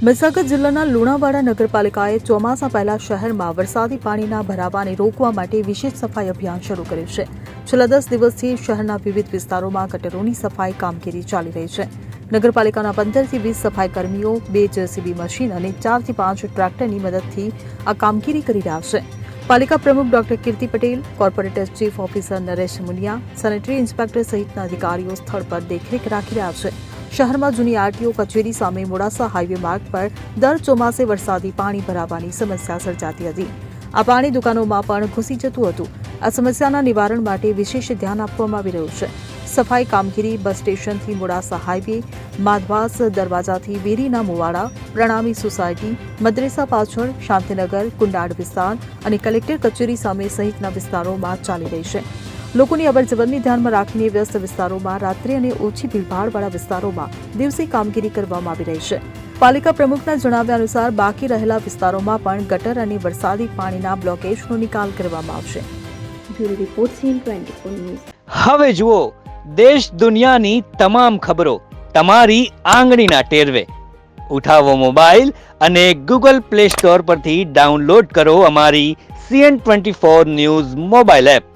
મહીસાગર જિલ્લાના લુણાવાડા નગરપાલિકાએ ચોમાસા પહેલા શહેરમાં વરસાદી પાણીના ભરાવાને રોકવા માટે વિશેષ સફાઈ અભિયાન શરૂ કર્યું છે. છેલ્લા 10 દિવસથી શહેરના વિવિધ વિસ્તારોમાં ગટરોની સફાઈ કામગીરી ચાલી રહી છે. નગરપાલિકાના 15 થી 20 સફાઈ કર્મીઓ 2 જેસીબી મશીન અને 4 થી 5 ટ્રેક્ટરની મદદથી આ કામગીરી કરી રહ્યા છે. પાલિકા પ્રમુખ doctor Kirti Patel, corporator chief officer Naresh Muniya, sanitary inspector સહિતના અધિકારીઓ સ્થળ પર દેખરેખ રાખી રહ્યા છે. શહેરમાં જૂની આરટીઓ કચેરી સામે મોડાસા હાઈવે માર્ગ પર દર ચોમાસે વરસાદી પાણી ભરાવાની સમસ્યા સર્જાતી હતી. આ પાણી દુકાનોમાં પણ ઘૂસી જતું હતું. આ સમસ્યાના નિવારણ માટે વિશેષ ધ્યાન આપવામાં આવી રહ્યું છે. સફાઈ કામગીરી બસ સ્ટેશનથી મોડાસા હાઈવે, માધવાસ દરવાજાથી વેરીના મુવાડા, પ્રણામી સોસાયટી, મદ્રેસા પાછળ, શાંતિનગર, કુંડાળ વિસ્તાર અને કલેક્ટર કચેરી સામે સહિતના વિસ્તારોમાં ચાલી રહી છે. લોકોની અવરજવરને ધ્યાનમાં રાખીને વ્યસ્ત વિસ્તારોમાં રાત્રે અને ઓછી ભીડભાડવાળા વિસ્તારોમાં દિવસે કામગીરી કરવામાં આવી રહી છે. પાલિકા પ્રમુખના જણાવ્યા અનુસાર બાકી રહેલા વિસ્તારોમાં પણ ગટર અને વરસાદી પાણીના બ્લોકેજનો નિકાલ કરવામાં આવશે. Bureau report CN24 news. હવે જુઓ દેશ દુનિયાની તમામ ખબરો તમારી આંગળીના ટેરવે. ઉઠાવો મોબાઈલ અને Google Play Store પરથી ડાઉનલોડ કરો અમારી CN24 ન્યૂઝ મોબાઈલ એપ.